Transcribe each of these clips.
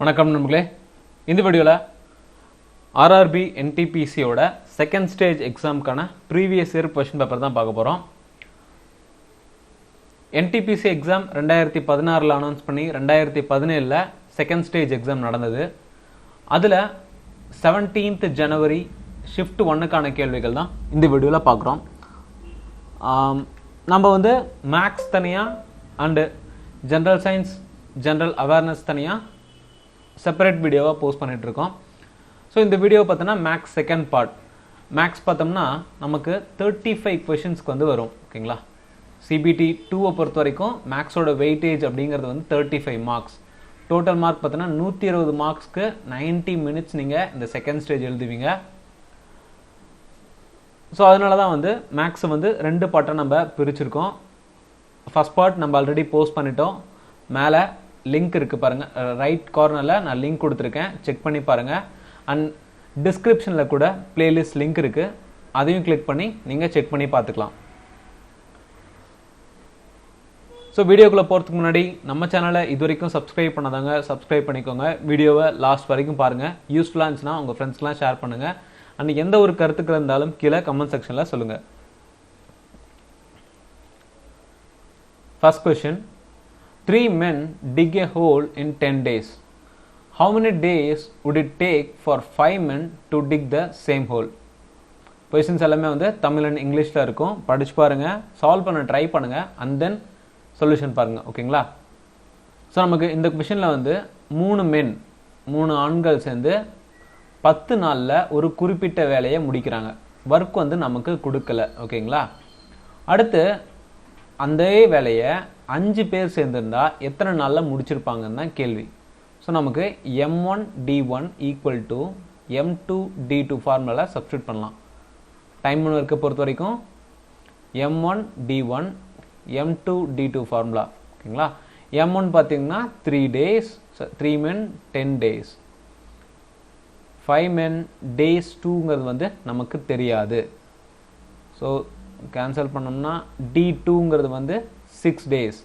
வணக்கம் நண்பர்களே. இந்த வீடியோவில் ஆர்ஆர்பி என்டிபிசியோட செகண்ட் ஸ்டேஜ் எக்ஸாமுக்கான ப்ரீவியஸ் இயர் கொஷின் பேப்பர் தான் பார்க்க போகிறோம். என்டிபிசி எக்ஸாம் 2016 அனௌன்ஸ் பண்ணி 2017 செகண்ட் ஸ்டேஜ் எக்ஸாம் நடந்தது. அதில் 17th ஜனவரி ஷிஃப்ட் 1க்கான கேள்விகள் தான் இந்த வீடியோவில் பார்க்குறோம். நம்ம மேக்ஸ் தனியாக and general science general awareness தனியாக செப்பரேட் வீடியோவாக போஸ்ட் பண்ணிகிட்ருக்கோம். ஸோ இந்த வீடியோ பார்த்தோன்னா மேக்ஸ் செகண்ட் பார்ட். மேக்ஸ் பார்த்தோம்னா நமக்கு 35 கொஷின்ஸ்க்கு வரும். ஓகேங்களா, சிபிடி 2 பொறுத்த வரைக்கும் மேக்ஸோட வெயிட்டேஜ் அப்படிங்கிறது 35 மார்க்ஸ். டோட்டல் மார்க் பார்த்தோன்னா 120 மார்க்ஸ்க்கு 90 மினிட்ஸ் நீங்கள் இந்த செகண்ட் ஸ்டேஜ் எழுதுவீங்க. ஸோ அதனால தான் மேக்ஸை 2 பார்ட்டாக நம்ம பிரிச்சிருக்கோம். ஃபஸ்ட் பார்ட் நம்ம ஆல்ரெடி போஸ்ட் பண்ணிட்டோம். மேலே லிங்க் இருக்குது பாருங்கள், ரைட் கார்னரில் நான் லிங்க் கொடுத்துருக்கேன், செக் பண்ணி பாருங்கள். அண்ட் டிஸ்கிரிப்ஷனில் கூட பிளேலிஸ்ட் லிங்க் இருக்குது, அதையும் கிளிக் பண்ணி நீங்கள் செக் பண்ணி பார்த்துக்கலாம். ஸோ வீடியோக்குள்ளே போகிறதுக்கு முன்னாடி நம்ம சேனலை இது வரைக்கும் சப்ஸ்கிரைப் பண்ணாதாங்க சப்ஸ்கிரைப் பண்ணிக்கோங்க. வீடியோவை லாஸ்ட் வரைக்கும் பாருங்கள். யூஸ்ஃபுல்லாக இருந்துச்சுன்னா உங்கள் ஃப்ரெண்ட்ஸ்க்கெலாம் ஷேர் பண்ணுங்கள். அண்ட் எந்த ஒரு கருத்துக்கள் இருந்தாலும் கீழே கமெண்ட் செக்ஷனில் சொல்லுங்கள். First question, 3 men dig a hole in 10 days. How many days would it take for 5 men to dig the same hole? Questions எல்லாமே தமிழ் அண்ட் இங்கிலீஷில் இருக்கும். படிச்சு பாருங்கள், சால்வ் பண்ண ட்ரை பண்ணுங்கள், அண்ட் தென் சொல்யூஷன் பாருங்கள். ஓகேங்களா, ஸோ நமக்கு இந்த கொஷினில் 3 men 3 ஆண்கள் சேர்ந்து 10 நாளில் ஒரு குறிப்பிட்ட வேலையை முடிக்கிறாங்க. ஒர்க் நமக்கு கொடுக்கல. ஓகேங்களா, அடுத்து அந்த வேலையை 5 பேர் சேர்ந்துருந்தா எத்தனை நாளில் முடிச்சிருப்பாங்கன்னு தான் கேள்வி. ஸோ நமக்கு M1D1 ஈக்குவல் டு M2D2 ஃபார்முலாவில் சப்ஸ்டியூட் பண்ணலாம். டைம் ஒர்க்கை பொறுத்த வரைக்கும் M1D1 M2D2 ஃபார்முலா. ஓகேங்களா, M1 பார்த்தீங்கன்னா 3 days, 3 men 10 days, 5 men days 2ங்கிறது நமக்கு தெரியாது. ஸோ கேன்சல் பண்ணோம்னா D2ங்கிறது 6 days.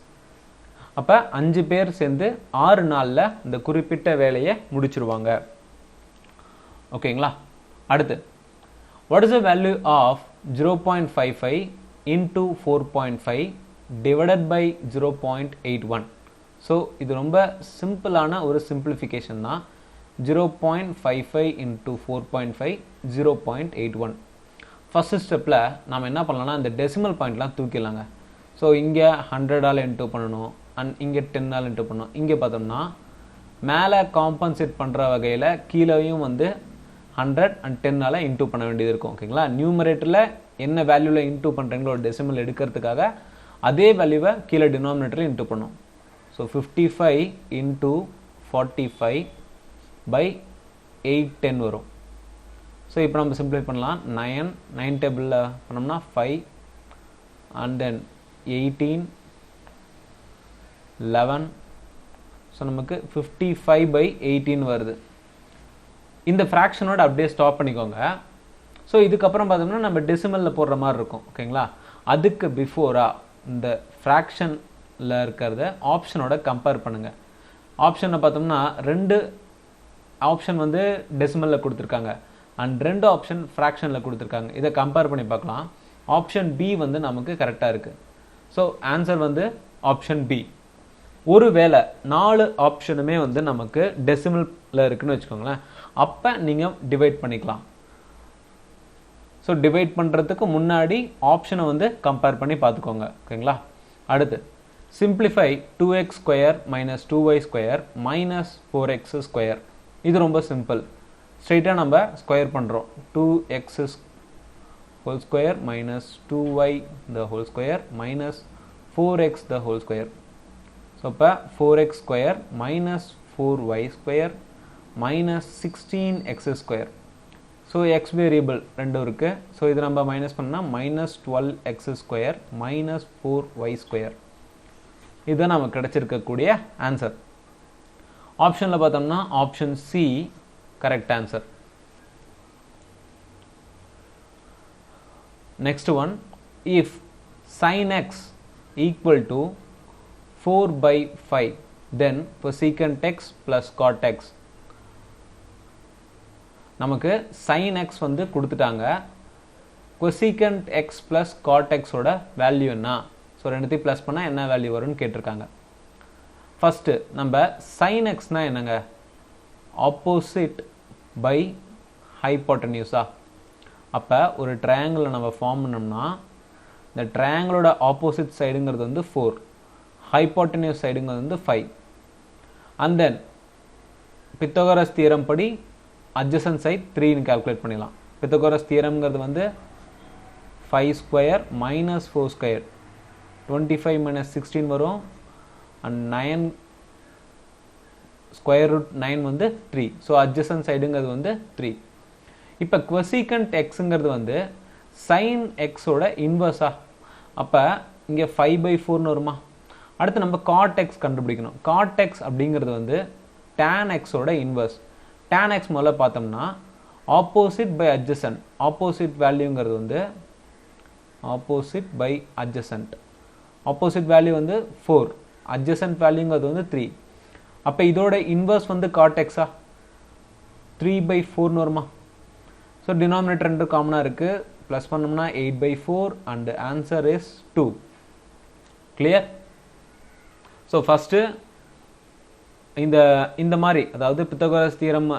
அப்போ 5 பேர் சேர்ந்து 6 நாளில் இந்த குறிப்பிட்ட வேலையை முடிச்சிருவாங்க. ஓகேங்களா, அடுத்து what is the value of 0.55 into 4.5 divided by 0.81? So இது ரொம்ப சிம்பிளான ஒரு சிம்பிளிஃபிகேஷன் தான். 0.55 இன்டூ 4.5 0.81. ஃபஸ்ட்டு ஸ்டெப்பில் நம்ம என்ன பண்ணலாம்னா இந்த டெசிமல் பாயிண்ட்லாம் தூக்கிடலாங்க. ஸோ இங்கே 100ஆல் இன்டூ பண்ணணும், அண்ட் இங்கே 10ஆல் இன்டூ பண்ணணும். இங்கே பார்த்தோம்னா மேலே காம்பன்சேட் பண்ணுற வகையில் கீழேயும் 100 அண்ட் 10ஆல் இன்டூ பண்ண வேண்டியது இருக்கும். ஓகேங்களா, நியூமரேட்டரில் என்ன வேல்யூவில் இன்டூ பண்ணுறீங்களோ டெசிமல் எடுக்கிறதுக்காக அதே வேல்யூவை கீழே டினாமினேட்டரில் இன்டூ பண்ணும். ஸோ 55 இன்டூ 45 பை 810 வரும். ஸோ இப்போ நம்ம சிம்பிளை பண்ணலாம். 9 டேபிளில் பண்ணோம்னா 5 அண்ட் தென் 18 11. ஸோ நமக்கு 55 பை 18 வருது. இந்த ஃப்ராக்ஷனோட அப்படியே ஸ்டாப் பண்ணிக்கோங்க. ஸோ இதுக்கப்புறம் பார்த்தோம்னா நம்ம டெசிமலில் போடுற மாதிரி இருக்கும். ஓகேங்களா, அதுக்கு பிஃபோராக இந்த ஃப்ராக்ஷனில் இருக்கிறத ஆப்ஷனோட கம்பேர் பண்ணுங்கள். ஆப்ஷனில் பார்த்தோம்னா 2 ஆப்ஷன் டெசிமலில் கொடுத்துருக்காங்க அண்ட் 2 ஆப்ஷன் ஃப்ராக்ஷனில் கொடுத்துருக்காங்க. இதை கம்பேர் பண்ணி பார்க்கலாம். ஆப்ஷன் பி நமக்கு கரெக்டாக இருக்குது. So answer option B. ஒரு வேளை 4 ஆப்ஷனுமே நமக்கு டெசிமலில் இருக்குன்னு வச்சுக்கோங்களேன், அப்போ நீங்கள் டிவைட் பண்ணிக்கலாம். ஸோ டிவைட் பண்ணுறதுக்கு முன்னாடி ஆப்ஷனை கம்பேர் பண்ணி பார்த்துக்கோங்க. ஓகேங்களா, அடுத்து simplify 2x square minus 2y square minus 4x square. இது ரொம்ப சிம்பிள். ஸ்ட்ரெயிட்டாக நம்ம ஸ்கொயர் பண்ணுறோம். 2x whole square minus 2y the whole square minus 4x the whole square. So இப்போ 4x square minus 4y square minus 16x square. So x variable 2 இருக்குது. So இது நம்ம minus பண்ணால் minus 12x square minus 4y square. இதுதான் நமக்கு கிடச்சிருக்கக்கூடிய answer. ஆப்ஷனில் பார்த்தோம்னா option C correct answer. Next one, if sin x equal to 4 by 5, then cosecant x plus cot x. நமக்கு sin x வந்து கொடுத்துட்டாங்க. cosecant x plus cot x ஓட value என்ன? So ரெண்டுத்தையும் ப்ளஸ் பண்ணால் என்ன வேல்யூ வரும்னு கேட்டிருக்காங்க. ஃபஸ்ட்டு நம்ம sin xனா என்னங்க? ஆப்போசிட் பை ஹைப்போட்டன்யூஸா? அப்போ ஒரு ட்ரையாங்கிளை நம்ம ஃபார்ம் பண்ணோம்னா இந்த ட்ரையாங்கிளோட ஆப்போசிட் சைடுங்கிறது வந்து 4, ஹைப்போட்டன்யூஸ் சைடுங்கிறது வந்து 5. அண்ட் தென் பித்தகோரஸ் தியரம் படி adjacent side 3ன்னு கால்குலேட் பண்ணிடலாம். பித்தகோரஸ் தியரம்ங்கிறது வந்து 5 ஸ்கொயர் மைனஸ் 4 ஸ்கொயர் 25 மைனஸ் 16 வரும். அண்ட் 9 ஸ்கொயர் ரூட் 9 வந்து 3. ஸோ adjacent சைடுங்கிறது வந்து 3. இப்போ cosecant xங்கிறது வந்து sin xோட இன்வர்ஸா? அப்போ இங்கே 5/4ன்னு வருமா? அடுத்து நம்ம cot x கண்டுபிடிக்கணும். cot x அப்படிங்கிறது வந்து tan xோட இன்வர்ஸ். tan x முதல்ல பார்த்தோம்னா ஆப்போசிட் பை adjacent. ஆப்போசிட் வேல்யூங்கிறது வந்து opposite by adjacent. Opposite value வந்து 4, adjacent வேல்யூங்கிறது வந்து 3. அப்போ இதோட இன்வர்ஸ் வந்து cot x-ஆ? 3/4ன்னு வருமா? ஸோ டினாமினேட்டர் ரெண்டு காமனாக இருக்குது. ப்ளஸ் பண்ணோம்னா 8/4 and answer is 2. Clear? So first இந்த மாதிரி அதாவது பித்தகோரஸ் தியரம்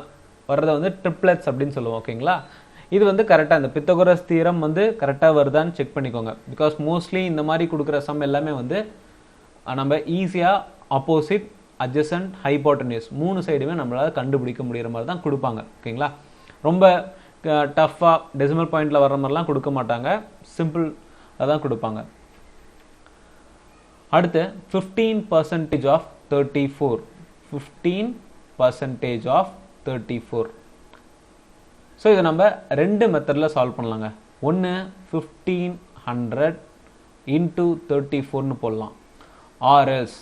வர்றதை வந்து ட்ரிப்ளெட்ஸ் அப்படின்னு சொல்லுவோம். ஓகேங்களா? இது வந்து கரெக்டாக இந்த பித்தகோரஸ் தியரம் வந்து கரெக்டாக வருதான்னு செக் பண்ணிக்கோங்க. பிகாஸ் மோஸ்ட்லி இந்த மாதிரி கொடுக்குற சம் எல்லாமே வந்து நம்ம ஈஸியாக ஆப்போசிட் adjacent ஹைப்போட்டன்யூஸ் 3 சைடுமே நம்மளால் கண்டுபிடிக்க முடிகிற மாதிரி தான் கொடுப்பாங்க. ஓகேங்களா? ரொம்ப டஃப்பாக டெசிமல் பாயிண்டில் வர்ற மாதிரிலாம் கொடுக்க மாட்டாங்க. சிம்பிள் அதான் கொடுப்பாங்க. அடுத்து 15% ஆஃப் 34. 15% ஆஃப் 34. ஸோ இதை நம்ம ரெண்டு மெத்தடில் சால்வ் பண்ணலாங்க. ஒன்று 1500 இன்ட்டு 34ன்னு போடலாம். ஆர்எல்ஸ்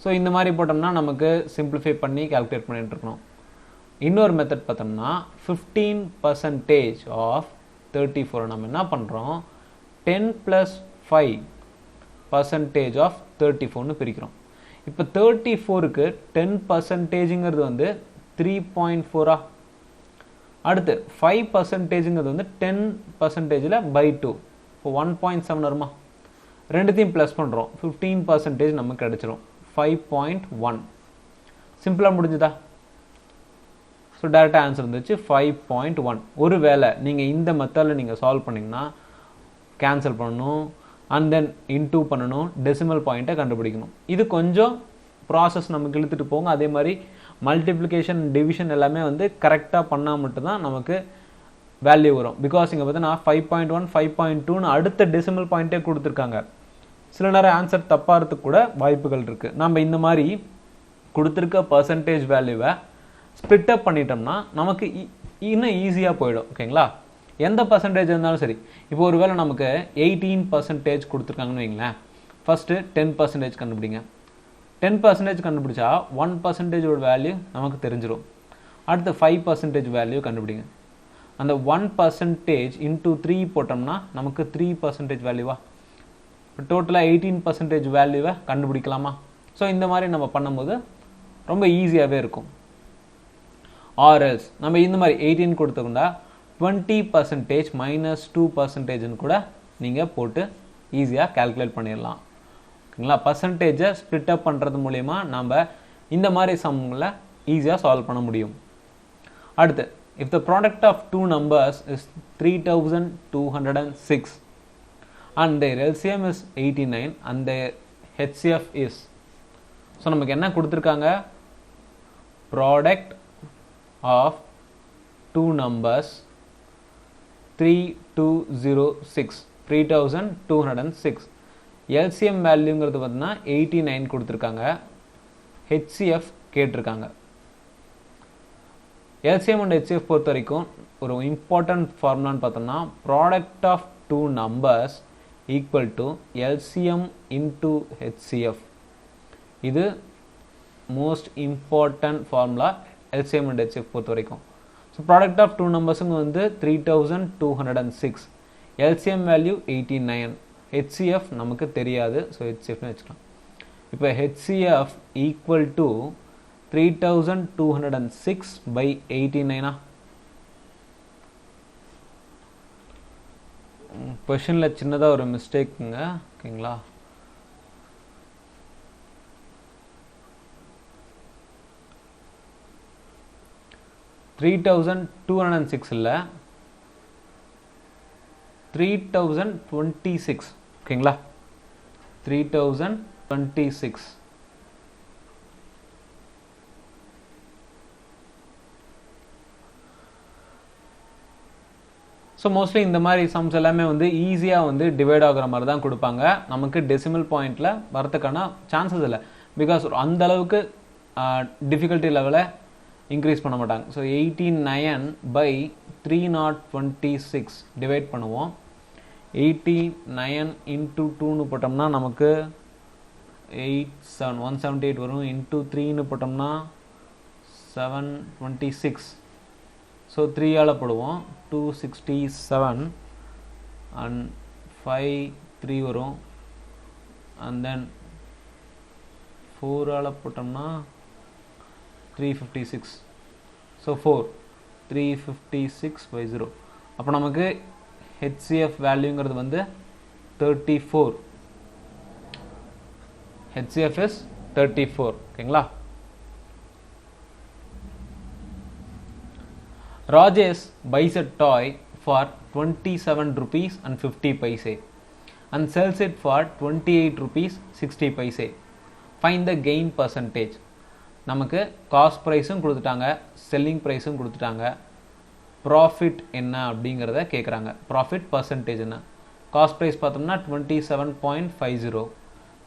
ஸோ இந்த மாதிரி போட்டோம்னா நமக்கு சிம்பிளிஃபை பண்ணி கால்குலேட் பண்ணிட்டு இருக்கணும். இன்னொரு மெத்தட் பார்த்தோம்னா 15% ஆஃப் 34 நம்ம என்ன பண்ணுறோம்? 10 + 5% ஆஃப் 34ன்னு பிரிக்கிறோம். இப்போ 34க்கு 10%ங்கிறது வந்து 3.4. அடுத்து 5%ங்கிறது வந்து 10%ல் by 2. இப்போ 1.7 வருமா? ரெண்டுத்தையும் ப்ளஸ் பண்ணுறோம். 15% நமக்கு கிடச்சிரும் 5.1. சிம்பிளாக முடிஞ்சுதா? ஸோ டேரெக்டாக ஆன்சர் இருந்துச்சு 5.1. ஒரு வேளை நீங்கள் இந்த மெத்தடில் நீங்கள் சால்வ் பண்ணிங்கன்னா கேன்சல் பண்ணணும், அண்ட் தென் இன்டூ பண்ணணும், டெசிமல் பாயிண்ட்டை கண்டுபிடிக்கணும். இது கொஞ்சம் ப்ராசஸ் நமக்கு இழுத்துட்டு போங்க. அதே மாதிரி மல்டிப்ளிகேஷன் டிவிஷன் எல்லாமே வந்து கரெக்டாக பண்ணால் மட்டும்தான் நமக்கு வேல்யூ வரும். பிகாஸ் இங்கே பார்த்தீங்கன்னா 5.1 5.2ன்னு அடுத்த டெசிமல் பாயிண்ட்டே கொடுத்துருக்காங்க. சில நேரம் ஆன்சர் தப்பாகிறதுக்கு கூட வாய்ப்புகள் இருக்குது. நம்ம இந்த மாதிரி கொடுத்துருக்க பர்சன்டேஜ் வேல்யூவை ஸ்ப்ளிட் அப் பண்ணிட்டோம்னா நமக்கு இன்னும் ஈஸியாக போயிடும். ஓகேங்களா? எந்த பர்சன்டேஜ் இருந்தாலும் சரி. இப்போ ஒரு வேளை நமக்கு 18% கொடுத்துருக்காங்கன்னு வைங்களேன். ஃபஸ்ட்டு 10% கண்டுபிடிங்க. 10% கண்டுபிடிச்சா 1% வேல்யூ நமக்கு தெரிஞ்சிடும். அடுத்து 5% வேல்யூ கண்டுபிடிங்க. அந்த 1% இன்டூ 3 போட்டோம்னா நமக்கு 3% வேல்யூவா? டோட்டலாக 18% வேல்யூவை கண்டுபிடிக்கலாமா? ஸோ இந்த மாதிரி நம்ம பண்ணும்போது ரொம்ப ஈஸியாகவே இருக்கும். ஆர்எல்ஸ் நம்ம இந்த மாதிரி 18 கொடுத்துக்கொண்டா 20% மைனஸ் 2%ன்னு கூட நீங்கள் போட்டு ஈஸியாக கால்குலேட் பண்ணிடலாம். ஓகேங்களா? பர்சன்டேஜை ஸ்ப்ளிட் அப் பண்ணுறது மூலயமா நம்ம இந்த மாதிரி சம்மில் ஈஸியாக சால்வ் பண்ண முடியும். அடுத்து, if the product of two numbers is 3206 and their LCM is 89 and their HCF is, so நமக்கு என்ன கொடுத்துருக்காங்க? Product of two numbers 3206 LCM வேல்யூங்கிறது பார்த்தீங்கன்னா 89 கொடுத்துருக்காங்க. HCF கேட்டிருக்காங்க. LCM அண்ட் HCF பொறுத்த வரைக்கும் ஒரு இம்பார்ட்டன்ட் ஃபார்முலான்னு பார்த்தோம்னா product of two numbers equal to LCM into HCF. இது most important formula LCM and HCF பொறுத்த வரைக்கும். ஸோ ப்ராடக்ட் ஆஃப் டூ நம்பர்ஸுங்க வந்து 3206, LCM வேல்யூ 89, HCF நமக்கு தெரியாது, ஸோ HCFனு வச்சுக்கலாம். இப்போ HCF ஈக்குவல் டு 3206/89. கொஷனில் சின்னதாக ஒரு மிஸ்டேக்குங்க, ஓகேங்களா? $3206 இல்லை, 3026, ஓகேங்களா? 3026. ஸோ மோஸ்ட்லி இந்த மாதிரி சம்ஸ் எல்லாமே வந்து ஈஸியாக வந்து டிவைட் ஆகிற மாதிரி தான் கொடுப்பாங்க. நமக்கு டெசிமல் பாயிண்டில் வரதுக்கான சான்சஸ் இல்லை. பிகாஸ் அந்த அளவுக்கு டிஃபிகல்ட்டி லெவலை இன்க்ரீஸ் பண்ண மாட்டாங்க. ஸோ 89/3026 டிவைட் பண்ணுவோம். 89 × 2ன்னு போட்டோம்னா நமக்கு 178 வரும். இன்ட்டு 3ன்னு போட்டோம்னா 726. ஸோ 3ஆல் போடுவோம். 267 அண்ட் 5 3 வரும். அண்ட் தென் 4ஆல் போட்டோம்னா 356. ஸோ 4 356/0. அப்போ நமக்கு HCF வேல்யூங்கிறது வந்து 34. HCF is 34, ஓகேங்களா? Rajesh buys a toy for 27 rupees and 50 paise and sells it for 28 rupees 60 paise. Find the gain percentage. நமக்கு காஸ்ட் ப்ரைஸும் கொடுத்துட்டாங்க, செல்லிங் ப்ரைஸும் கொடுத்துட்டாங்க. ப்ராஃபிட் என்ன அப்படிங்கிறத கேட்குறாங்க. ப்ராஃபிட் பர்சன்டேஜ் என்ன? காஸ்ட் ப்ரைஸ் பார்த்தோம்னா 27.50,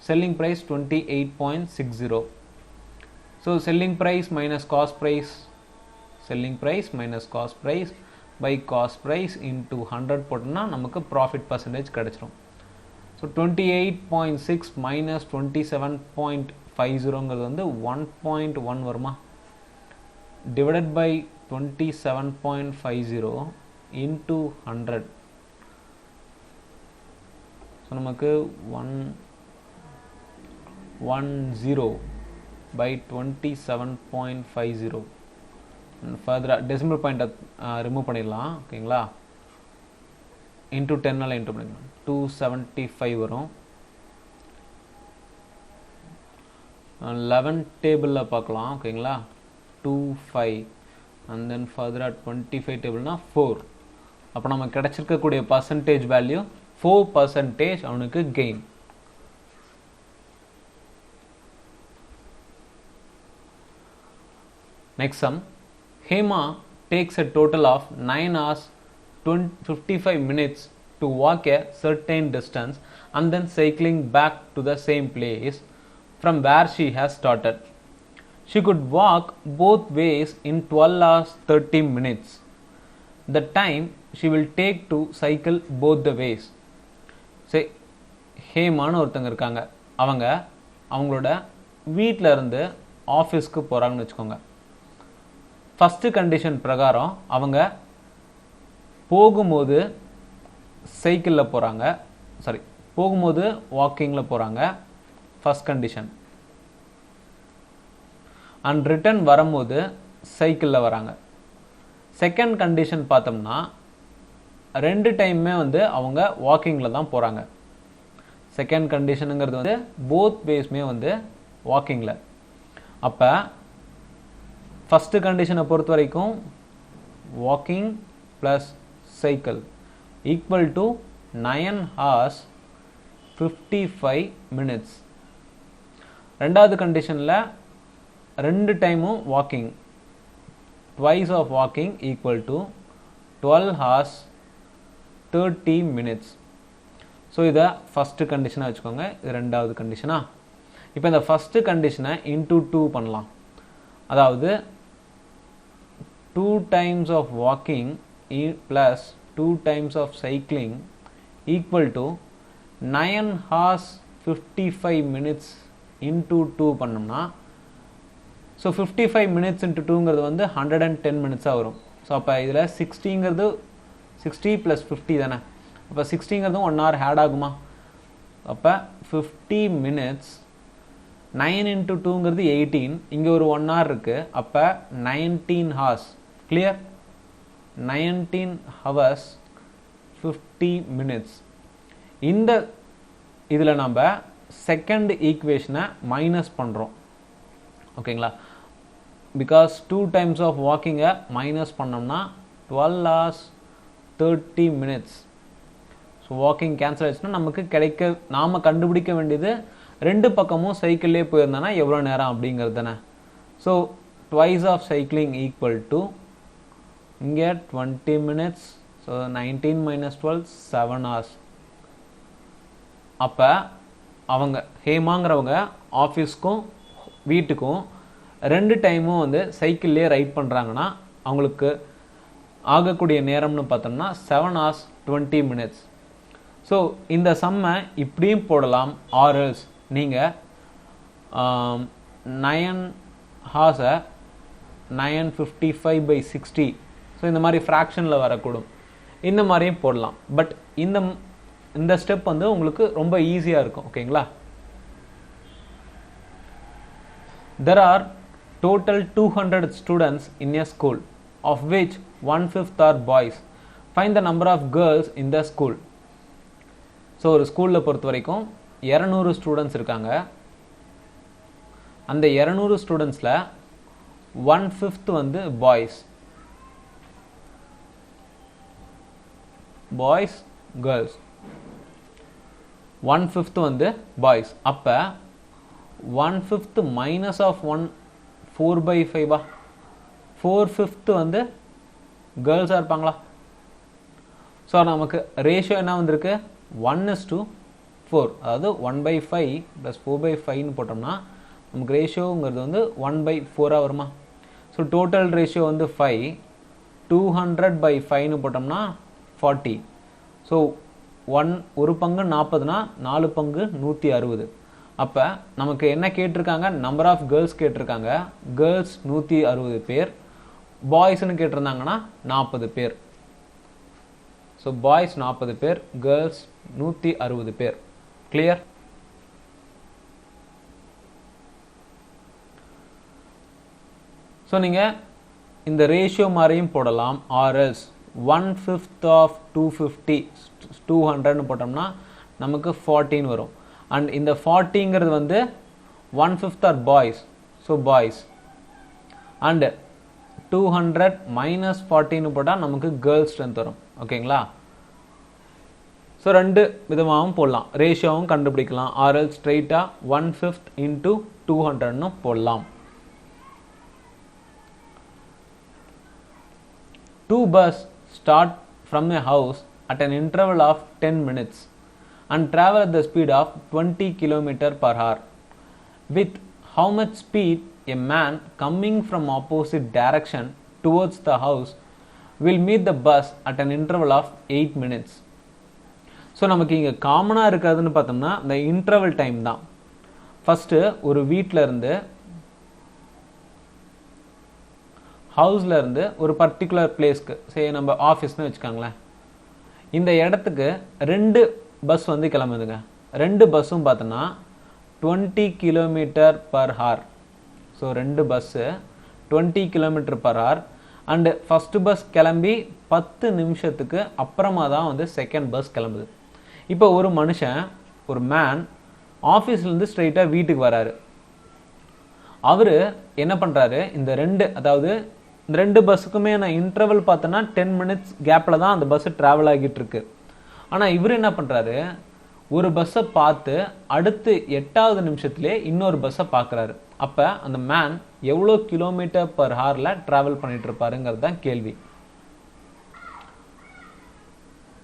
selling price 28.60. So selling price minus cost price, selling price minus cost price by cost price into 100 போட்டோம்னா நமக்கு profit percentage கிடைச்சிரும். ஸோ 28.6 minus 27.50ங்கிறது வந்து 1.1 வருமா? Divided by 27.50 into 100. ஸோ நமக்கு 110/27.50. ஃபர்தராக டெசிமல் பாயிண்ட்டை ரிமூவ் பண்ணிடலாம், ஓகேங்களா? இன்ட்டு 10ஆல் இன்ட்டு பண்ணிக்கலாம். 275 வரும். 11 டேபிளில் பார்க்கலாம், ஓகேங்களா? 25 அண்ட் தென் ஃபர்தராக 25 டேபிள்னா 4. அப்போ நம்ம கிடச்சிருக்கக்கூடிய பர்சன்டேஜ் வேல்யூ 4% அவனுக்கு gain. Next sum. Hema takes a total of 9 hours 55 minutes to walk a certain distance and then cycling back to the same place from where she has started. She could walk both ways in 12 hours 30 minutes. The time she will take to cycle both the ways. Say, ஹேமான்னு ஒருத்தங்க இருக்காங்க. அவங்களோட வீட்டில் இருந்து ஆஃபீஸ்க்கு போகிறாங்கன்னு வச்சுக்கோங்க. First condition பிரகாரம் அவங்க போகும்போது சைக்கிளில் போகிறாங்க, போகும்போது வாக்கிங்கில் போகிறாங்க, ஃபஸ்ட் கண்டிஷன். அண்ட் ரிட்டர்ன் வரும்போது சைக்கிளில் வராங்க. செகண்ட் கண்டிஷன் பார்த்தோம்னா 2 டைமுமே வந்து அவங்க வாக்கிங்கில் தான் போகிறாங்க. செகண்ட் கண்டிஷனுங்கிறது வந்து போத் வேஸ்மே வந்து வாக்கிங்கில். அப்போ ஃபஸ்ட்டு கண்டிஷனை பொறுத்த வரைக்கும் walking plus cycle equal to 9 hours 55 minutes. ரெண்டாவது கண்டிஷனில் 2 டைமும் walking, twice of walking equal to 12 hours 30 minutes. So இதை ஃபஸ்ட்டு கண்டிஷனாக வச்சுக்கோங்க. இது ரெண்டாவது கண்டிஷனா. இப்போ இந்த ஃபஸ்ட்டு கண்டிஷனை இன்டூ 2 பண்ணலாம். அதாவது 2 times of walking plus 2 times of cycling equal to 9 hours 55 minutes into 2 பண்ணோம்னா, ஸோ 55 minutes into 2ங்கிறது வந்து 110 minutes வரும். ஸோ அப்போ இதில் 60ங்கிறது 60 + 50 தானே. அப்போ 60ங்கிறதும் 1 hour ஆட் ஆகுமா? அப்போ 50 minutes 9 into 2ங்கிறது 18, இங்கே ஒரு 1 hour இருக்குது, அப்போ 19 hours. clear? 19 hours 50 minutes. இந்த இதில் நம்ம செகண்ட் ஈக்குவேஷனை மைனஸ் பண்ணுறோம். ஓகேங்களா? பிகாஸ் 2 times ஆஃப் வாக்கிங்கை மைனஸ் பண்ணோம்னா 12 hours 30 minutes. So walking cancel ஆயிடுச்சுன்னா நமக்கு நாம் கண்டுபிடிக்க வேண்டியது ரெண்டு பக்கமும் சைக்கிள்லேயே போயிருந்தானா எவ்வளோ நேரம் அப்படிங்கிறது தானே. So twice of cycling equal to இங்கே 20 minutes. So 19 minus 12 7 hours. அப்போ அவங்க ஹேமாங்கிறவங்க ஆஃபீஸ்க்கும் வீட்டுக்கும் ரெண்டு டைமும் வந்து சைக்கிள்லேயே ரைட் பண்ணுறாங்கன்னா அவங்களுக்கு ஆகக்கூடிய நேரம்னு பார்த்தோம்னா 7 hours 20 minutes. ஸோ இந்த சம்மை இப்படியும் போடலாம். ஆர்எல்ஸ் நீங்கள் 9 ஹார்ஸை 955/60, ஸோ இந்த மாதிரி ஃப்ராக்ஷனில் வரக்கூடும், இந்த மாதிரியும் போடலாம். பட் இந்த ஸ்டெப் வந்து உங்களுக்கு ரொம்ப ஈஸியாக இருக்கும். ஓகேங்களா? There are total 200 students in a school, of which 1/5 are boys. Find the number of girls in the school. So ஒரு ஸ்கூலில் பொறுத்த வரைக்கும் 200 ஸ்டூடெண்ட்ஸ் இருக்காங்க. அந்த 200 ஸ்டூடெண்ட்ஸில் 1/5 வந்து பாய்ஸ், கேர்ள்ஸ். 1/5 வந்து பாய்ஸ். அப்போ 1/5 மைனஸ் ஆஃப் 4/5 4/5 வந்து கேர்ள்ஸாக இருப்பாங்களா? ஸோ நமக்கு ரேஷியோ என்ன வந்திருக்கு? 1:4. அதாவது 1/5 + 4/5ன்னு போட்டோம்னா நமக்கு ரேஷியோங்கிறது வந்து 1/4 வருமா? ஸோ டோட்டல் ரேஷியோ வந்து 5. 200/5ன்னு போட்டோம்னா 40. ஸோ ஒரு பங்கு 40னா 4 பங்கு 160. அப்போ நமக்கு என்ன கேட்டிருக்காங்க? நம்பர் ஆஃப் கேர்ள்ஸ் கேட்டிருக்காங்க. கேர்ள்ஸ் 160 பேர், பாய்ஸ்ன்னு கேட்டிருந்தாங்கன்னா 40 பேர். ஸோ பாய்ஸ் 40 பேர், கேர்ள்ஸ் 160 பேர். கிளியர்? ஸோ நீங்கள் இந்த ரேஷியோ மாதிரியும் போடலாம். ஆர்எல்ஸ் 1/5 ஆஃப் 250 200ன்னு போட்டோம்னா நமக்கு 14 வரும். அண்ட் இந்த 40ங்கிறது வந்து 1/5 are boys, so boys. And 200 minus 40ன்னு போட்டால் நமக்கு கேர்ள்ஸ் ஸ்ட்ரென்த் வரும். ஓகேங்களா? ஸோ ரெண்டு விதமாகவும் போடலாம், ரேஷியோவும் கண்டுபிடிக்கலாம். ஆர்எல் ஸ்ட்ரெயிட்டாக 1/5 into 200ன்னு போடலாம். 2 bus start from a house at an interval of 10 minutes and travel at the speed of 20 km/h. With how much speed a man coming from opposite direction towards the house will meet the bus at an interval of 8 minutes. So நமக்கு இங்கே காமனாக இருக்கிறதுன்னு பார்த்தோம்னா இந்த interval time தான். First ஒரு வீட்டில் இருந்து ஹவுஸில் இருந்து ஒரு பர்டிகுலர் பிளேஸ்க்கு, சரி நம்ம ஆஃபீஸ்னு வச்சுக்காங்களேன், இந்த இடத்துக்கு 2 பஸ் வந்து கிளம்புதுங்க. 2 பஸ்ஸும் பார்த்தோன்னா 20 km/h. So 2 bus 20 km/h. And first bus கிளம்பி 10 நிமிஷத்துக்கு அப்புறமா தான் வந்து செகண்ட் பஸ் கிளம்புது. இப்போ ஒரு மனுஷன், ஒரு மேன் ஆஃபீஸ்லேருந்து ஸ்ட்ரெயிட்டாக வீட்டுக்கு வராரு. அவர் என்ன பண்ணுறாரு? இந்த இந்த 2 பஸ்ஸுக்குமே நான் இன்டர்வல் பார்த்தோன்னா 10 minutes கேப்பில் தான் அந்த பஸ்ஸு ட்ராவல் ஆகிட்டு இருக்கு. ஆனால் இவர் என்ன பண்ணுறாரு? ஒரு பஸ்ஸை பார்த்து அடுத்து 8வது நிமிஷத்துலேயே இன்னொரு பஸ்ஸை பார்க்குறாரு. அப்போ அந்த மேன் எவ்வளோ km/h ட்ராவல் பண்ணிட்டு இருப்பாருங்கிறது தான் கேள்வி.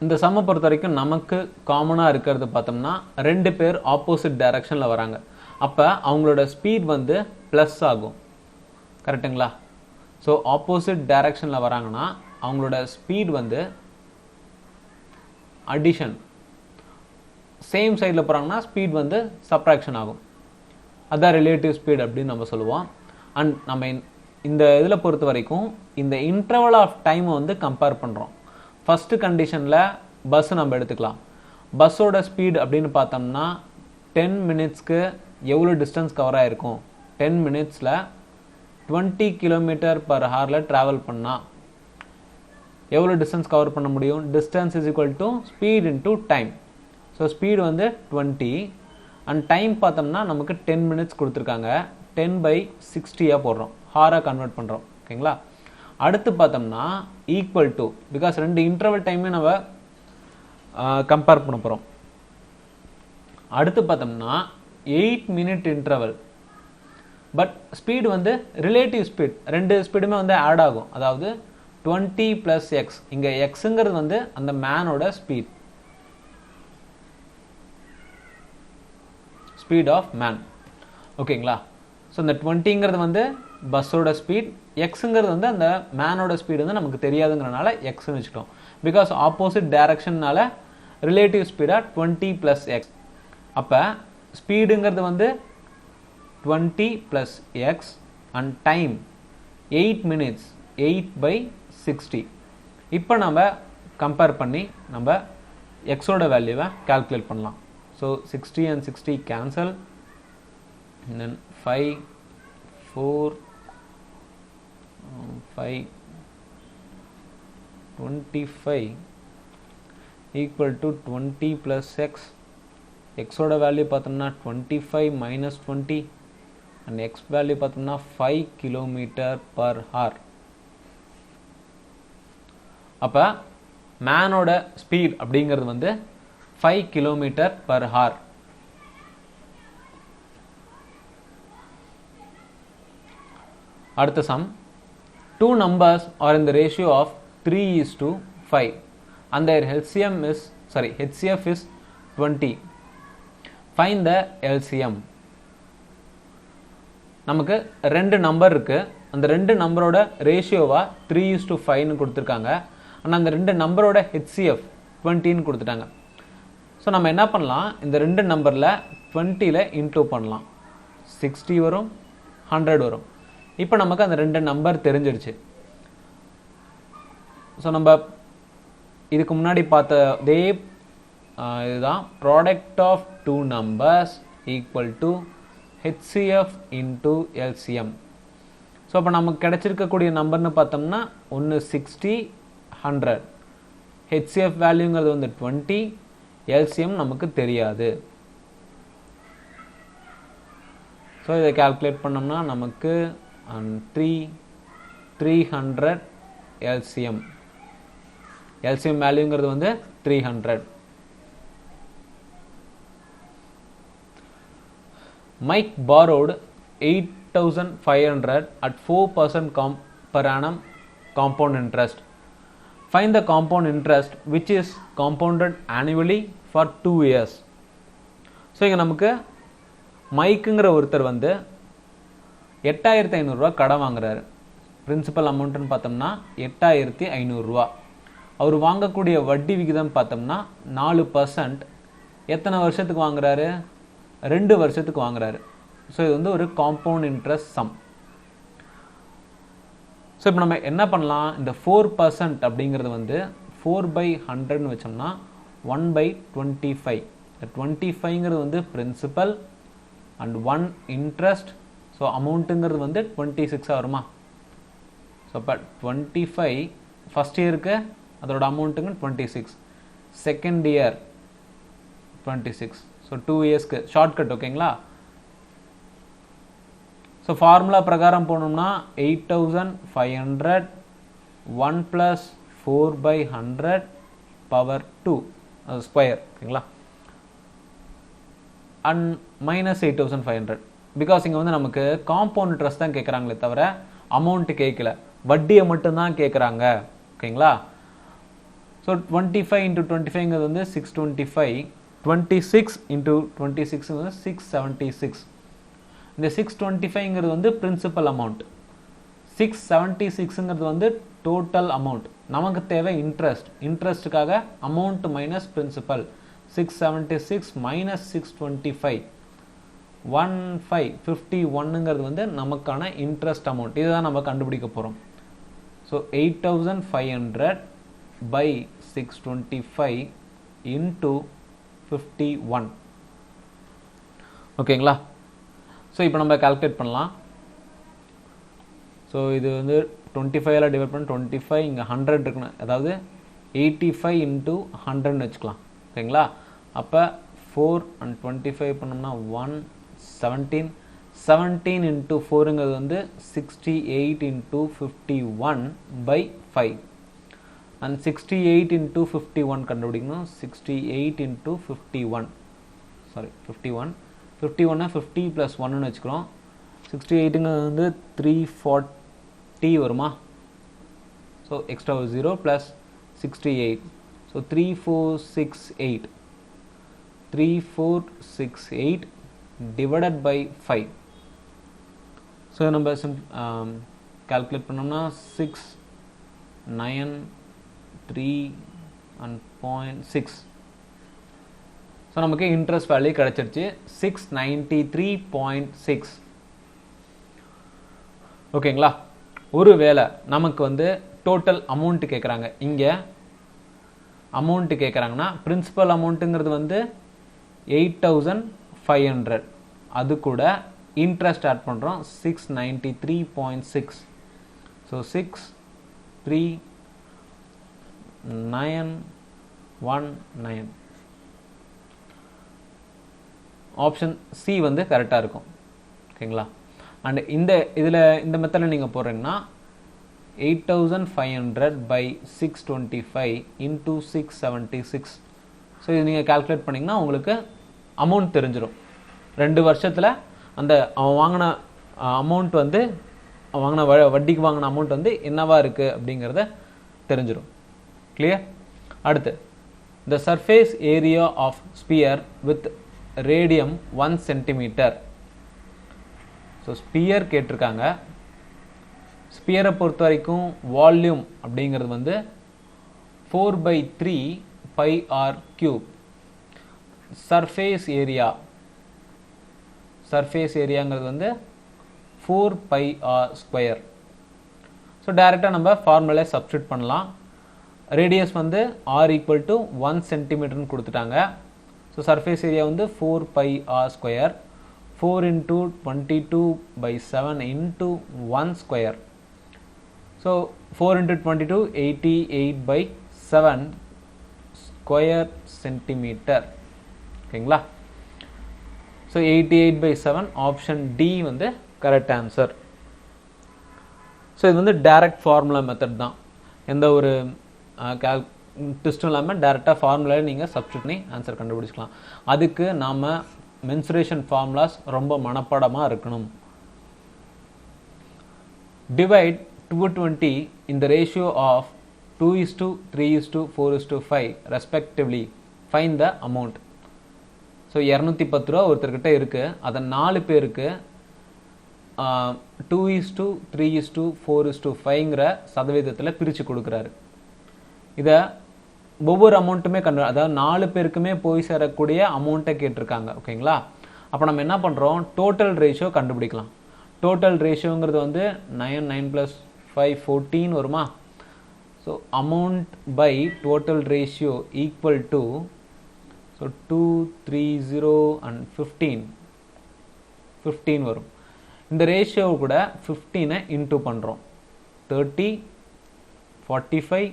இந்த சம்மை பொறுத்த வரைக்கும் நமக்கு காமனாக இருக்கிறது பார்த்தோம்னா 2 பேர் ஆப்போசிட் டைரக்ஷனில் வராங்க. அப்போ அவங்களோட ஸ்பீட் வந்து ப்ளஸ் ஆகும். கரெக்டுங்களா? ஸோ ஆப்போசிட் டைரக்ஷனில் வராங்கன்னா அவங்களோட ஸ்பீட் வந்து அடிஷன், சேம் சைடில் போகிறாங்கன்னா ஸ்பீட் வந்து சப்ராக்ஷன் ஆகும். அதான் ரிலேட்டிவ் ஸ்பீட் அப்படின்னு நம்ம சொல்லுவோம். அண்ட் நம்ம இந்த இதில் பொறுத்த வரைக்கும் இந்த இன்டர்வல் ஆஃப் டைமை வந்து கம்பேர் பண்ணுறோம். ஃபஸ்ட்டு கண்டிஷனில் பஸ்ஸு நம்ம எடுத்துக்கலாம். பஸ்ஸோட ஸ்பீட் அப்படின்னு பார்த்தோம்னா 10 மினிட்ஸ்க்கு எவ்வளோ டிஸ்டன்ஸ் கவர் ஆகிருக்கும், 10 மினிட்ஸில் 20 கிலோமீட்டர் பர் ஹாரில் ட்ராவல் பண்ணால் எவ்வளோ டிஸ்டன்ஸ் கவர் பண்ண முடியும்? Distance is equal to speed into time. So speed வந்து 20 அண்ட் டைம் பார்த்தோம்னா நமக்கு 10 மினிட்ஸ் கொடுத்துருக்காங்க. 10/60 போடுறோம், ஹாராக கன்வெர்ட் பண்ணுறோம். ஓகேங்களா? அடுத்து பார்த்தோம்னா ஈக்குவல் டு, பிகாஸ் ரெண்டு இன்டர்வல் டைமே நம்ம கம்பேர் பண்ண போகிறோம். அடுத்து பார்த்தோம்னா 8 மினிட் இன்டர்வல். பட் ஸ்பீடு வந்து ரிலேட்டிவ் ஸ்பீட், ரெண்டு ஸ்பீடுமே வந்து ஆட் ஆகும். அதாவது 20 + x, இங்கே எக்ஸுங்கிறது வந்து அந்த மேனோட ஸ்பீட், ஸ்பீட் ஆஃப் மேன். ஓகேங்களா? ஸோ இந்த 20ங்கிறது வந்து பஸ்ஸோட ஸ்பீட், எக்ஸுங்கிறது வந்து அந்த மேனோட ஸ்பீடு வந்து நமக்கு தெரியாதுங்கிறனால எக்ஸ்ன்னு வச்சுட்டோம். பிகாஸ் ஆப்போசிட் டைரக்ஷன்னால ரிலேட்டிவ் ஸ்பீடாக 20 + x. அப்போ ஸ்பீடுங்கிறது வந்து 20 + x அண்ட் டைம் 8 மினிட்ஸ், 8/60. இப்போ நம்ம கம்பேர் பண்ணி நம்ம எக்ஸோட வேல்யூவை கால்குலேட் பண்ணலாம். So 60 and 60 cancel, and then 5, 4, 5, 25 equal to 20 + x. எக்ஸோட வேல்யூ பார்த்தோம்னா 25 - 20 அண்ட் எக்ஸ் வேல்யூ பார்த்தோம்னா 5 km/h. அப்போ மேனோட ஸ்பீட் அப்படிங்கிறது வந்து 5 km/h. அடுத்த some, two numbers are in the ratio of 3:5 and their HCF is 20. Find the LCM. நமக்கு ரெண்டு நம்பர் இருக்கு, அந்த ரெண்டு நம்பரோட ரேஷியோவா 3:5 கொடுத்துருக்காங்க. ஆனால் அந்த ரெண்டு நம்பரோட HCF 20 கொடுத்துட்டாங்க. ஸோ நம்ம என்ன பண்ணலாம், இந்த ரெண்டு நம்பரில் 20ல் இன்டூ பண்ணலாம். 60 வரும், 100 வரும். இப்போ நமக்கு அந்த ரெண்டு நம்பர் தெரிஞ்சிருச்சு. ஸோ நம்ம இதுக்கு முன்னாடி பார்த்த அதே இதுதான், product of two numbers equal to HCF into LCM. So அப்போ நமக்கு கிடைச்சிருக்கக்கூடிய நம்பர்னு பார்த்தோம்னா ஒன்று 60, 100. HCF வேல்யூங்கிறது வந்து 20, LCM நமக்கு தெரியாது. ஸோ இதை கால்குலேட் பண்ணோம்னா நமக்கு 300 LCM. LCM வேல்யூங்கிறது வந்து 300. Mike borrowed 8,500 at 4% per annum compound interest. Find the compound interest which is compounded annually for 2 years. So இங்கே நமக்கு மைக்குங்கிற ஒருத்தர் வந்து 8,500 ரூபா கடன் வாங்குறாரு. பிரின்சிபல் அமௌண்ட்டுன்னு பார்த்தோம்னா 8,500 ரூபா. அவர் வாங்கக்கூடிய வட்டி விகிதம் பார்த்தோம்னா 4%. எத்தனை வருஷத்துக்கு வாங்குறாரு? 2 வருஷத்துக்கு வாங்குறாரு. ஸோ இது வந்து ஒரு காம்பவுண்ட் இன்ட்ரெஸ்ட் சம். ஸோ இப்போ நம்ம என்ன பண்ணலாம், இந்த 4% அப்படிங்கிறது வந்து 4/100ன்னு வச்சோம்னா 1/25. 25ங்கிறது வந்து பிரின்சிபல் அண்ட் 1 இன்ட்ரெஸ்ட். ஸோ அமௌண்ட்டுங்கிறது வந்து 26 வருமா? ஸோ அப்போ 25 ஃபஸ்ட் இயருக்கு அதோட அமௌண்ட்டுங்க 26, செகண்ட் இயர் 26. ஸோ 2 இயர்ஸ்க்கு ஷார்ட்கட். ஓகேங்களா? ஸோ ஃபார்முலா பிரகாரம் போனோம்னா 8,500 1 + 4/100 பவர் 2 ஸ்கொயர். ஓகேங்களா? அண்ட் -8,500. பிகாஸ் இங்கே வந்து நமக்கு காம்பவுண்ட் இன்ட்ரெஸ்ட் தான் கேட்குறாங்களே தவிர அமௌண்ட்டு கேட்கல, வட்டியை மட்டும்தான் கேட்குறாங்க. ஓகேங்களா? ஸோ 25 × 25ங்கிறது வந்து 625. 26 × 26 வந்து 676. இந்த 625ங்கிறது வந்து பிரின்சிபல் அமௌண்ட், 676ங்கிறது வந்து டோட்டல் அமௌண்ட். நமக்கு தேவை இன்ட்ரெஸ்ட். இன்ட்ரெஸ்ட்டுக்காக அமௌண்ட் மைனஸ் பிரின்சிபல். 676 - 625 51ங்கிறது வந்து நமக்கான இன்ட்ரெஸ்ட் அமௌண்ட். இதுதான் நம்ம கண்டுபிடிக்க போகிறோம். ஸோ 8,500/625 × 51. ஓகேங்களா? ஸோ இப்போ நம்ம கால்குலேட் பண்ணலாம். ஸோ இது வந்து 25 டிவைட் பண்ணி 25 இங்கே 100 இருக்குன்னு, அதாவது 85 இன்ட்டு 100ன்னு வச்சுக்கலாம். ஓகேங்களா? அப்போ 4 and 25 பண்ணோம்னா 117 17 இன்ட்டு 4ங்கிறது வந்து 68 இன்ட்டு 51/5 அண்ட் 68 இன்ட்டு 51 கண்டுபிடிக்கணும். 68 இன்ட்டு 51 51 50 + 1ன்னு வச்சுக்கிறோம். 68ங்கிறது வந்து 340 வருமா? ஸோ எக்ஸ்ட்ரா ஒரு 0 + 68, ஸோ 3468 divided by 5. ஸோ நம்ம கால்குலேட் பண்ணோம்னா 693.6. ஸோ நமக்கு இன்ட்ரெஸ்ட் வேல்யூ கிடச்சிருச்சு 693.6. ஓகேங்களா? ஒருவேளை நமக்கு வந்து டோட்டல் அமௌண்ட் கேட்குறாங்க. இங்கே அமௌண்ட் கேட்குறாங்கன்னா பிரின்சிபல் அமௌண்ட்டுங்கிறது வந்து 8500, அது கூட இன்ட்ரெஸ்ட் ஆட் பண்ணுறோம் 693.6. ஸோ 63919. ஆப்ஷன் சி வந்து கரெக்டாக இருக்கும். ஓகேங்களா? அண்ட் இந்த மெத்தடில் நீங்கள் போடுறீங்கன்னா 8500/625 இன்ட்டு 676. ஸோ இது நீங்கள் கால்குலேட் பண்ணிங்கன்னா உங்களுக்கு அமௌண்ட் தெரிஞ்சிடும். 2 வருஷத்தில் அந்த அவன் வாங்கின அமௌண்ட் வந்து வட்டிக்கு வாங்கின அமௌண்ட் வந்து என்னவா இருக்குது அப்படிங்கிறத தெரிஞ்சிடும். கிளியர்? அடுத்து, the surface area of sphere with radium 1 centimetre. So sphere கேட்டிருக்காங்க. ஸ்பியரை பொறுத்த வரைக்கும் வால்யூம் அப்படிங்கிறது வந்து 4/3 πr3. சர்ஃபேஸ் ஏரியாங்கிறது வந்து 4 πr². ஸோ டைரெக்டாக நம்ம ஃபார்முலா சப்ஸ்டியூட் பண்ணலாம். ரேடியஸ் வந்து r = 1 சென்டிமீட்டர்னு கொடுத்துட்டாங்க. ஸோ சர்ஃபேஸ் ஏரியா வந்து 4 πr². 4 × 22/7 × 1². So 4 × 22 88/7 square centimetre. ஓகேங்களா? ஸோ 88/7 ஆப்ஷன் டி வந்து கரெக்ட் ஆன்சர். ஸோ இது வந்து டைரக்ட் ஃபார்முலா மெத்தட் தான். எந்த ஒரு டெஸ்ட்டும் இல்லாமல் டைரெக்டாக ஃபார்முலாவில் நீங்கள் சப்ஸ்டியூட் பண்ணி ஆன்சர் கண்டுபிடிச்சிக்கலாம். அதுக்கு நாம் மென்சுரேஷன் ஃபார்முலாஸ் ரொம்ப மனப்பாடமாக இருக்கணும். Divide 220 in the ratio of 2:3:4:5 respectively. Find the amount. So 210 ரூபா ஒருத்தர்கிட்ட இருக்குது. அதை 4 பேருக்கு 2:3:4:5ங்கிற சதவீதத்தில் பிரித்து கொடுக்குறாரு. இதை ஒவ்வொரு அமௌண்ட்டுமே அதாவது 4 பேருக்குமே போய் சேரக்கூடிய அமௌண்ட்டை கேட்டிருக்காங்க. ஓகேங்களா? அப்போ நம்ம என்ன பண்ணுறோம், டோட்டல் ரேஷியோ கண்டுபிடிக்கலாம். டோட்டல் ரேஷியோங்கிறது வந்து 9 + 5 14 வருமா? So amount by total ratio equal to 2 30 and 15 வரும். இந்த ரேஷியோ கூட 15 இன்டூ பண்ணுறோம். 30 45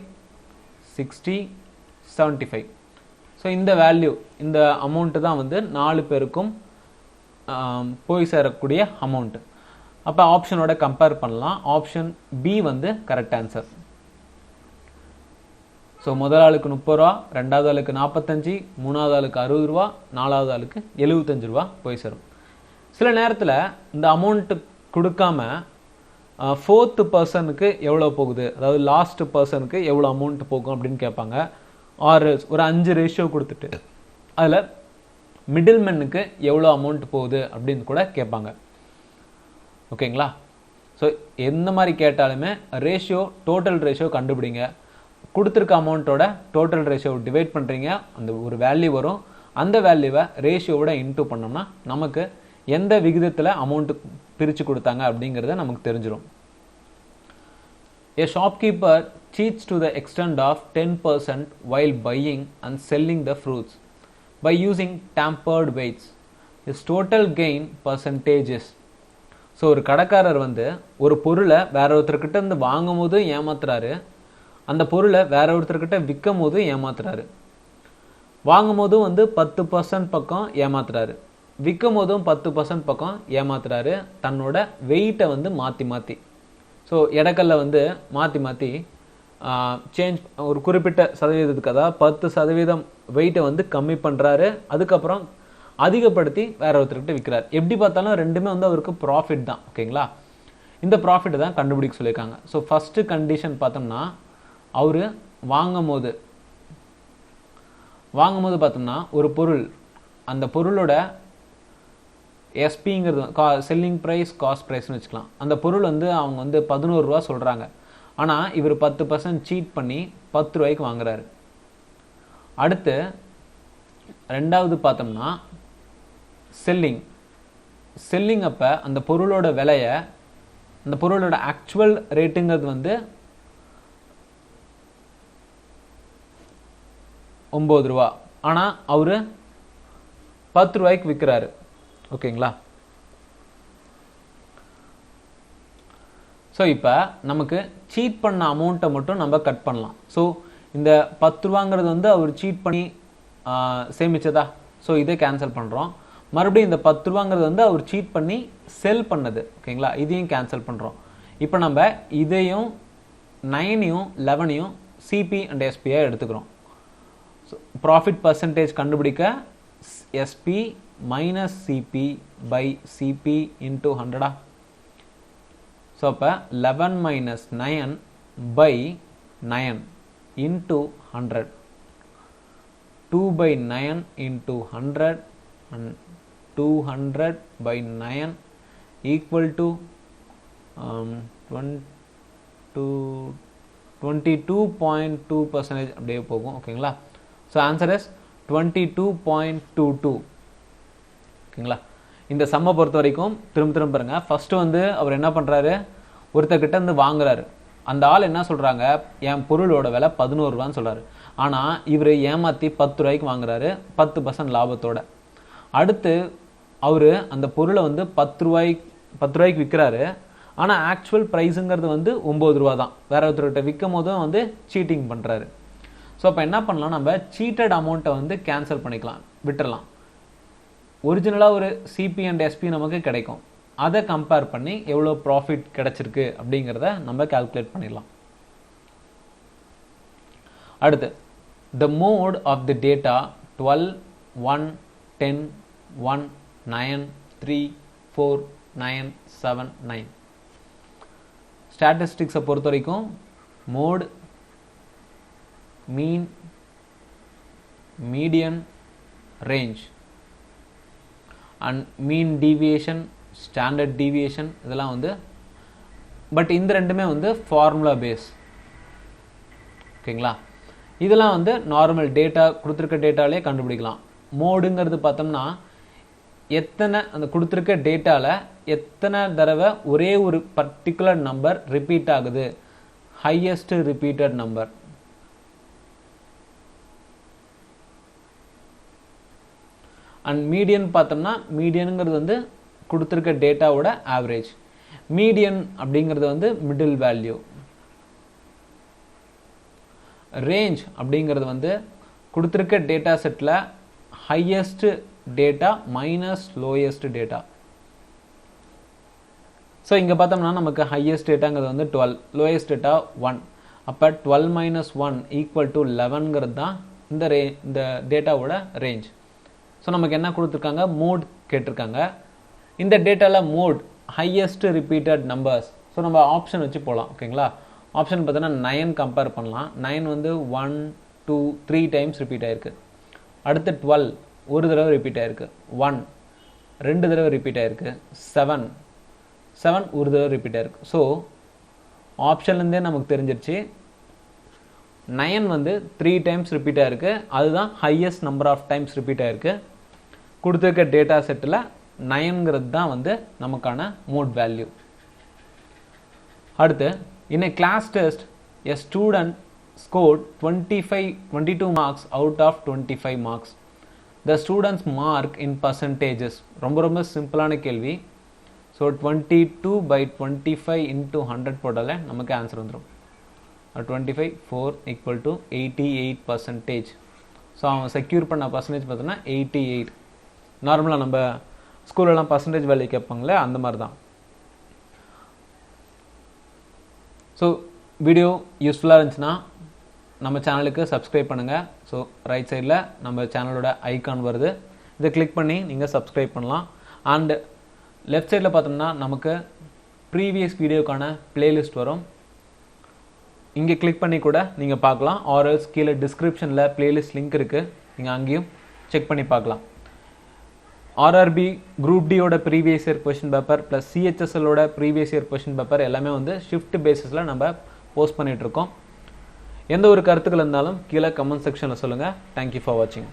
60 75. ஸோ இந்த வேல்யூ, இந்த அமௌண்ட்டு தான் வந்து 4 பேருக்கும் போய் சேரக்கூடிய அமௌண்ட்டு. அப்போ ஆப்ஷனோட கம்பேர் பண்ணலாம். ஆப்ஷன் பி வந்து கரெக்ட் ஆன்சர். ஸோ முதல் ஆளுக்கு 30 ரூபா, ரெண்டாவது ஆளுக்கு 45, மூணாவது ஆளுக்கு 60 ரூபா, நாலாவது ஆளுக்கு 75 ரூபா போய் சேரும். சில நேரத்தில் இந்த அமௌண்ட்டு கொடுக்காம 4th பர்சனுக்கு எவ்வளோ போகுது, அதாவது லாஸ்ட் பர்சனுக்கு எவ்வளோ அமௌண்ட் போகும் அப்படின்னு கேட்பாங்க. ஒரு 5 ரேஷியோ கொடுத்துட்டு அதில் மிடில் மேனுக்கு எவ்வளோ அமௌண்ட் போகுது அப்படின்னு கூட கேட்பாங்க. ஓகேங்களா? ஸோ எந்த மாதிரி கேட்டாலுமே ரேஷியோ, டோட்டல் ரேஷியோ கண்டுபிடிங்க. கொடுத்துருக்க அமௌண்ட்டோட டோட்டல் ரேஷியோ டிவைட் பண்ணுறீங்க, அந்த ஒரு வேல்யூ வரும். அந்த வேல்யூவை ரேஷியோவோட இன்டூ பண்ணோம்னா நமக்கு எந்த விகிதத்தில் அமௌண்ட்டு பிரித்து கொடுத்தாங்க அப்படிங்கிறத நமக்கு தெரிஞ்சிடும். A shopkeeper cheats to the extent of 10% while buying and selling the fruits by using tampered weights. Is total gain percentages. So ஒரு கடைக்காரர் வந்து ஒரு பொருளை வேற ஒருத்தர்கிட்ட இருந்து வாங்கும் போது ஏமாத்துறாரு, அந்த பொருளை வேற ஒருத்தர்கிட்ட விற்கும் போது ஏமாத்துறாரு. வாங்கும் போதும் வந்து 10% பக்கம் ஏமாத்துறாரு, விற்கும் போதும் 10% பக்கம் ஏமாத்துறாரு. தன்னோட வெயிட்டை வந்து மாற்றி மாற்றி, ஸோ எடைக்கல்ல வந்து மாற்றி மாற்றி சேஞ்ச் ஒரு குறிப்பிட்ட சதவீதத்துக்கு, அதாவது 10% வெயிட்டை வந்து கம்மி பண்ணுறாரு. அதுக்கப்புறம் அதிகப்படுத்தி வேற ஒருத்தர்கிட்ட விற்கிறார். எப்படி பார்த்தாலும் ரெண்டுமே வந்து அவருக்கு ப்ராஃபிட் தான். ஓகேங்களா, இந்த ப்ராஃபிட் தான் கண்டுபிடிக்க சொல்லியிருக்காங்க. ஸோ ஃபஸ்ட்டு கண்டிஷன் பார்த்தோம்னா, அவர் வாங்கும் போது பார்த்தோம்னா ஒரு பொருள், அந்த பொருளோட எஸ்பிங்கிறது செல்லிங் ப்ரைஸ் காஸ்ட் ப்ரைஸ்னு வச்சுக்கலாம். அந்த பொருள் வந்து அவங்க வந்து 11 ரூபா சொல்கிறாங்க, ஆனால் இவர் 10% சீட் பண்ணி 10 ரூபாய்க்கு வாங்குறாரு. அடுத்து ரெண்டாவது பார்த்தோம்னா செல்லிங் அப்போ அந்த பொருளோட விலையை, அந்த பொருளோட ஆக்சுவல் ரேட்டுங்கிறது வந்து 9 ரூபா, ஆனால் அவர் 10 ரூபாய்க்கு விற்கிறாரு. ஓகேங்களா, ஸோ இப்போ நமக்கு சீட் பண்ண அமௌண்ட்டை மட்டும் நம்ம கட் பண்ணலாம். ஸோ இந்த 10 ரூபாங்கிறது வந்து அவர் சீட் பண்ணி சேமிச்சதா, ஸோ இதை கேன்சல் பண்ணுறோம். மறுபடியும் இந்த 10 ரூபாங்கிறது வந்து அவர் சீட் பண்ணி செல் பண்ணது. ஓகேங்களா, இதையும் கேன்சல் பண்ணுறோம். இப்போ நம்ம இதையும் 9யும் 11யும் சிபி அண்ட் எஸ்பியாக எடுத்துக்கிறோம். ஸோ ப்ராஃபிட் பர்சன்டேஜ் கண்டுபிடிக்க SP minus CP by CP into 100. So அப்போ 11 minus 9 by 9 into 100. 2 by 9 into 100 and 200 by 9 equal to 22.2% அப்படியே போகும். ஓகேங்களா, ஸோ ஆன்சர் இஸ் 22.22. ஓகேங்களா, இந்த சம்மை பொறுத்த வரைக்கும் திரும்ப பாருங்க. ஃபர்ஸ்ட் வந்து அவர் என்ன பண்ணுறாரு, ஒருத்தர்கிட்ட இருந்து வாங்குறாரு. அந்த ஆள் என்ன சொல்கிறாங்க, என் பொருளோட விலை 11 ரூபான்னு சொல்கிறாரு. ஆனால் இவர் ஏமாற்றி 10 ரூபாய்க்கு வாங்குறாரு, 10% லாபத்தோட. அடுத்து அவர் அந்த பொருளை வந்து 10 ரூபாய்க்கு விற்கிறாரு. ஆனால் ஆக்சுவல் ப்ரைஸுங்கிறது வந்து 9 ரூபா தான். வேற ஒருத்தர்கிட்ட விற்கும் போதும் வந்து சீட்டிங் பண்ணுறாரு. ஸோ அப்போ என்ன பண்ணலாம், நம்ம சீட்டட் அமௌண்ட்டை வந்து கேன்சல் பண்ணிக்கலாம், விட்டுறலாம். ஒரிஜினலாக ஒரு சிபி அண்ட் எஸ்பி நமக்கு கிடைக்கும். அதை கம்பேர் பண்ணி எவ்வளோ ப்ராஃபிட் கிடைச்சிருக்கு அப்படிங்கிறத நம்ம கால்குலேட் பண்ணிடலாம். அடுத்து the mode of the data 12, 1, 10, 1, 9, 3, 4, 9, 7, 9. ஸ்டாட்டிஸ்டிக்ஸை பொறுத்த வரைக்கும் mode, mean, median, range and mean deviation, standard deviation இதெல்லாம் வந்து, பட் இந்த ரெண்டுமே வந்து ஃபார்முலா பேஸ். ஓகேங்களா, இதெல்லாம் வந்து நார்மல் டேட்டா கொடுத்துருக்க டேட்டாலே கண்டுபிடிக்கலாம். மோடுங்கிறது பார்த்தோம்னா எத்தனை அந்த கொடுத்துருக்க டேட்டாவில் எத்தனை தடவை ஒரே ஒரு பர்டிகுலர் நம்பர் ரிப்பீட் ஆகுது, highest repeated number. And median பார்த்தோம்னா மீடியனுங்கிறது வந்து கொடுத்துருக்க டேட்டாவோட ஆவரேஜ். மீடியன் அப்படிங்கிறது வந்து மிடில் வேல்யூ. ரேஞ்ச் அப்படிங்கிறது வந்து கொடுத்துருக்க data settle highest data minus lowest data. So இங்கே பார்த்தோம்னா நமக்கு ஹையஸ்ட் டேட்டாங்கிறது வந்து 12, லோயஸ்ட் டேட்டா 1. அப்போ 12 minus 1 ஈக்குவல் டு 11ங்கிறது தான் இந்த டேட்டாவோட ரேஞ்ச். ஸோ நமக்கு என்ன கொடுத்துருக்காங்க, மோட் கேட்டிருக்காங்க. இந்த டேட்டாவில் mode highest repeated numbers. So நம்ம ஆப்ஷன் வச்சு போகலாம். ஓகேங்களா, ஆப்ஷன் பார்த்தோன்னா 9 கம்பேர் பண்ணலாம். 9 வந்து 1, 2, 3 டைம்ஸ் ரிப்பீட் ஆயிருக்கு. அடுத்து 12 ஒரு தடவை ரிப்பீட் ஆயிருக்கு. 1 2 தடவை ரிப்பீட் ஆயிருக்கு. 7 ஒரு தடவை ரிப்பீட் ஆயிருக்கு. ஸோ ஆப்ஷன்லேருந்தே நமக்கு தெரிஞ்சிருச்சு 9 வந்து 3 டைம்ஸ் ரிப்பீட் ஆயிருக்கு. அதுதான் highest number of times repeat ஆயிருக்கு. கொடுத்துருக்க டேட்டா செட்டில் 9ங்கிறது தான் வந்து நமக்கான மோட் வேல்யூ. அடுத்து in a class test a student scored 22 marks out of 25 marks. the students mark in percentages. ரொம்ப சிம்பிளான கேள்வி. ஸோ 22/25 into 100 போட்டாலே நமக்கு ஆன்சர் வந்துடும். 25 4 equal to 88%. ஸோ அவன் செக்யூர் பண்ண பர்சன்டேஜ் பார்த்தோன்னா 88. நார்மலாக நம்ம ஸ்கூலெல்லாம் பர்சன்டேஜ் வேல்யூ கேட்பாங்களே அந்த மாதிரி தான். ஸோ வீடியோ யூஸ்ஃபுல்லாக இருந்துச்சுன்னா நம்ம சேனலுக்கு சப்ஸ்கிரைப் பண்ணுங்கள். ஸோ ரைட் சைடில் நம்ம சேனலோட ஐக்கான் வருது, இதை கிளிக் பண்ணி நீங்கள் சப்ஸ்கிரைப் பண்ணலாம். அண்ட் லெஃப்ட் சைடில் பார்த்தோம்னா நமக்கு ப்ரீவியஸ் வீடியோக்கான பிளேலிஸ்ட் வரும், இங்கே கிளிக் பண்ணி கூட நீங்கள் பார்க்கலாம். ஆர்எல்ஸ் கீழே டிஸ்கிரிப்ஷனில் பிளேலிஸ்ட் லிங்க் இருக்குது, நீங்கள் அங்கேயும் செக் பண்ணி பார்க்கலாம். ஆர்ஆர்பி குரூப் டியோட previous year question paper plus சிஹெச்எஸ்எல்லோட ப்ரீவியஸ் இயர் கொஷின் பேப்பர் எல்லாமே வந்து ஷிஃப்ட் பேசிஸில் நம்ம போஸ்ட் பண்ணிகிட்ருக்கோம். எந்த ஒரு கருத்துக்கள் இருந்தாலும் கீழே கமெண்ட் செக்ஷனில் சொல்லுங்கள். தேங்க்யூ ஃபார் வாட்சிங்.